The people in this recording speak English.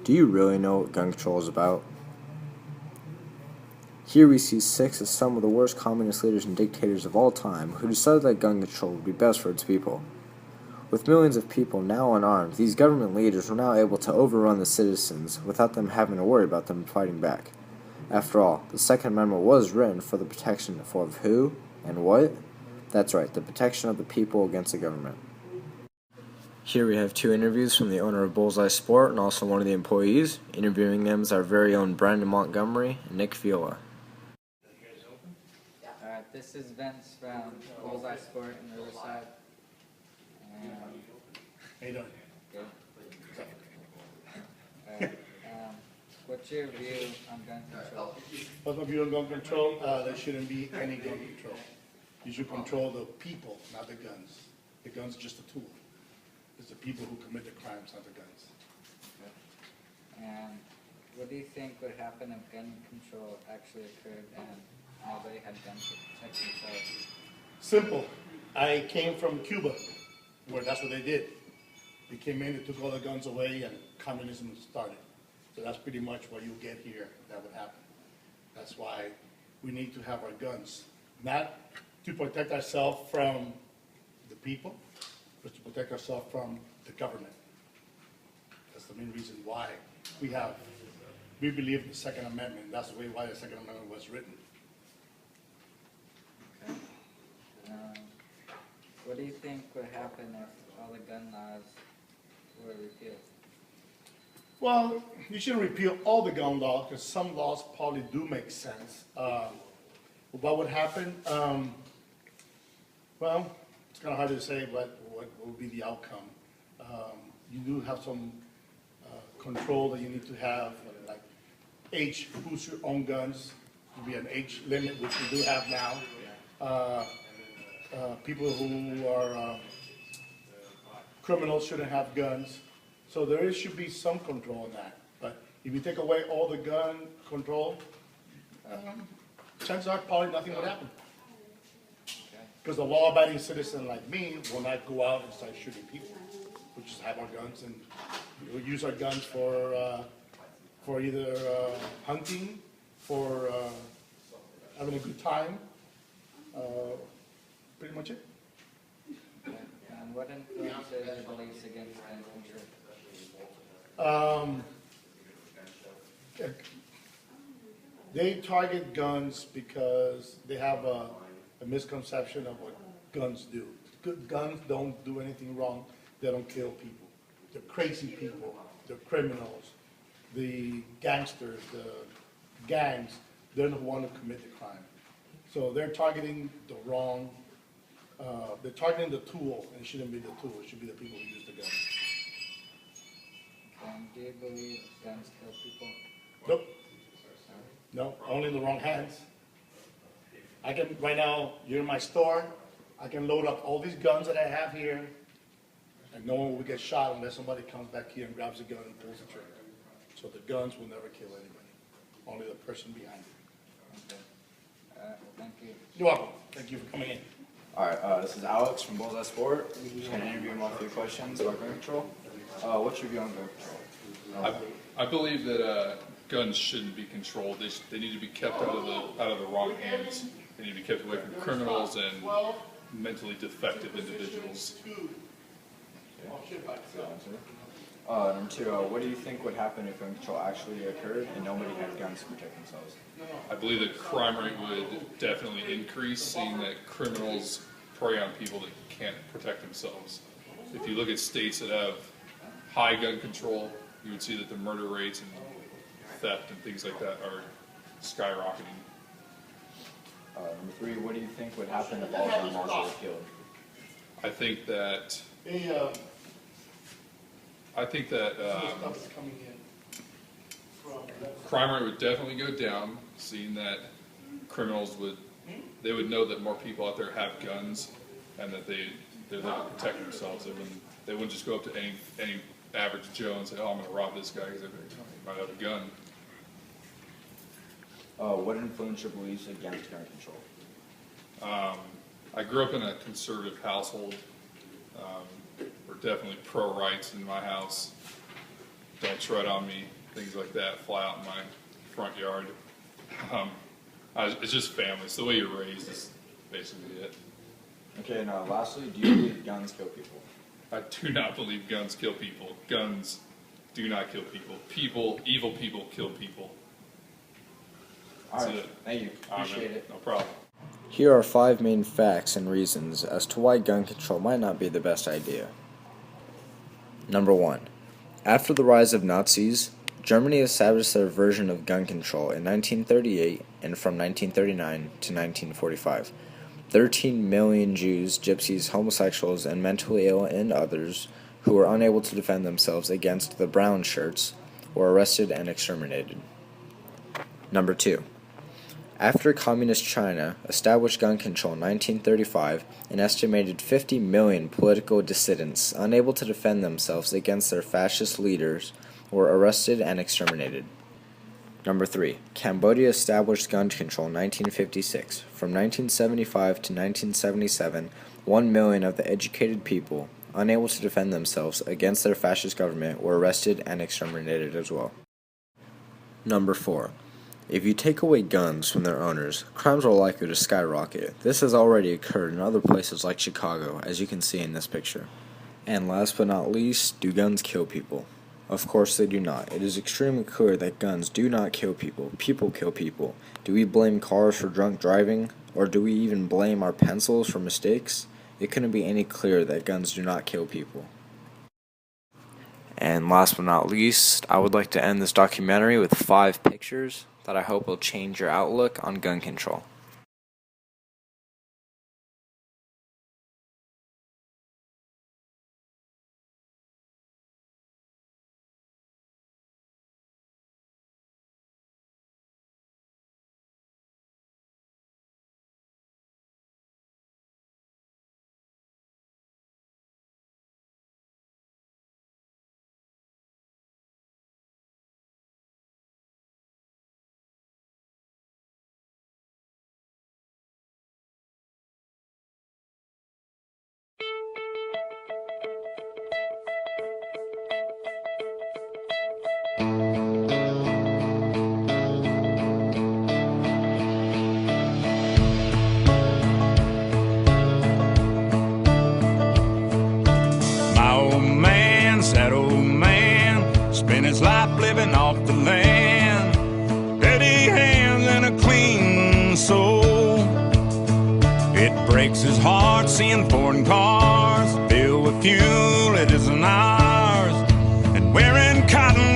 Do you really know what gun control is about? Here we see six of some of the worst communist leaders and dictators of all time who decided that gun control would be best for its people. With millions of people now unarmed, these government leaders were now able to overrun the citizens without them having to worry about them fighting back. After all, the Second Amendment was written for the protection of who and what? That's right, the protection of the people against the government. Here we have two interviews from the owner of Bullseye Sport and also one of the employees. Interviewing them is our very own Brandon Montgomery and Nick Viola. This is Vince from Bullseye Sport in Riverside. How you doing? Good. Alright, what's your view on gun control? What's my view on gun control? There shouldn't be any gun control. You should control the people, not the guns. The guns are just a tool. It's the people who commit the crimes, not the guns. And what do you think would happen if gun control actually occurred and nobody had guns to protect themselves? Simple. I came from Cuba, where that's what they did. They came in, they took all the guns away, and communism started. So that's pretty much what you'll get here that would happen. That's why we need to have our guns. Not to protect ourselves from the people, but to protect ourselves from the government. That's the main reason why we believe in the Second Amendment. That's the way why the Second Amendment was written. Okay. What do you think would happen if all the gun laws were repealed? Well, you shouldn't repeal all the gun laws because some laws probably do make sense. What would happen? Well, it's kind of hard to say what would be the outcome. You do have some control that you need to have, like age, who's your own guns. There'll be an age limit, which we do have now. People who are criminals shouldn't have guns. So there should be some control in that. But if you take away all the gun control, chances are probably nothing would happen. Because the law-abiding citizen like me will not go out and start shooting people. We'll just have our guns and we'll use our guns for either hunting, for having a good time. Pretty much it. And what influences your beliefs against gun control? They target guns because they have a misconception of what guns do. Good guns don't do anything wrong. They don't kill people. They're crazy people. They're criminals. The gangsters, the gangs, they're the ones who commit the crime. So they're targeting the wrong, they're targeting the tool, and it shouldn't be the tool. It should be the people who use the guns. Do you believe guns kill people? Nope. No, only in the wrong hands. I can, right now, you're in my store, I can load up all these guns that I have here, and no one will get shot unless somebody comes back here and grabs a gun and pulls the trigger. So the guns will never kill anybody, only the person behind it. Okay. Thank you. You're welcome. Thank you for coming in. Alright, this is Alex from Bullseye Sport. I'm just going to interview him on a few questions about gun control. What's your view on gun control? I believe that guns shouldn't be controlled. They need to be kept out of the wrong hands. They need to be kept away from criminals and mentally defective individuals. Number two, what do you think would happen if gun control actually occurred and nobody had guns to protect themselves? I believe the crime rate would definitely increase, seeing that criminals prey on people that can't protect themselves. If you look at states that have high gun control, you would see that the murder rates and theft and things like that are skyrocketing. Number three, what do you think would happen if all gun laws were repealed? I think that Stuff is coming in from crime rate would definitely go down, seeing that criminals would know that more people out there have guns and that they're there to protect themselves. They wouldn't just go up to any average Joe and say, "Oh, I'm going to rob this guy because he might have a gun." What influenced your beliefs against gun control? I grew up in a conservative household. We're definitely pro-rights in my house. Don't tread on me. things like that fly out in my front yard. It's just family. It's the way you're raised is basically it. Okay, now lastly, do you believe guns kill people? I do not believe guns kill people. Guns do not kill people. Evil people kill people. All That's right, it. thank you. Appreciate it. No problem. Here are 5 main facts and reasons as to why gun control might not be the best idea. Number 1. After the rise of Nazis, Germany established their version of gun control in 1938 and from 1939 to 1945. 13 million Jews, gypsies, homosexuals, and mentally ill and others who were unable to defend themselves against the brown shirts were arrested and exterminated. Number 2. After Communist China established gun control in 1935, an estimated 50 million political dissidents unable to defend themselves against their fascist leaders were arrested and exterminated. Number 3. Cambodia established gun control in 1956. From 1975 to 1977, 1 million of the educated people unable to defend themselves against their fascist government were arrested and exterminated as well. Number 4. If you take away guns from their owners, crimes are likely to skyrocket. This has already occurred in other places like Chicago, as you can see in this picture. And last but not least, do guns kill people? Of course they do not. It is extremely clear that guns do not kill people. People kill people. Do we blame cars for drunk driving? Or do we even blame our pencils for mistakes? It couldn't be any clearer that guns do not kill people. And last but not least, I would like to end this documentary with 5 pictures that I hope will change your outlook on gun control. My old man, sad old man, spent his life living off the land. Dirty hands and a clean soul. It breaks his heart seeing foreign cars filled with fuel it isn't ours, and wearing cotton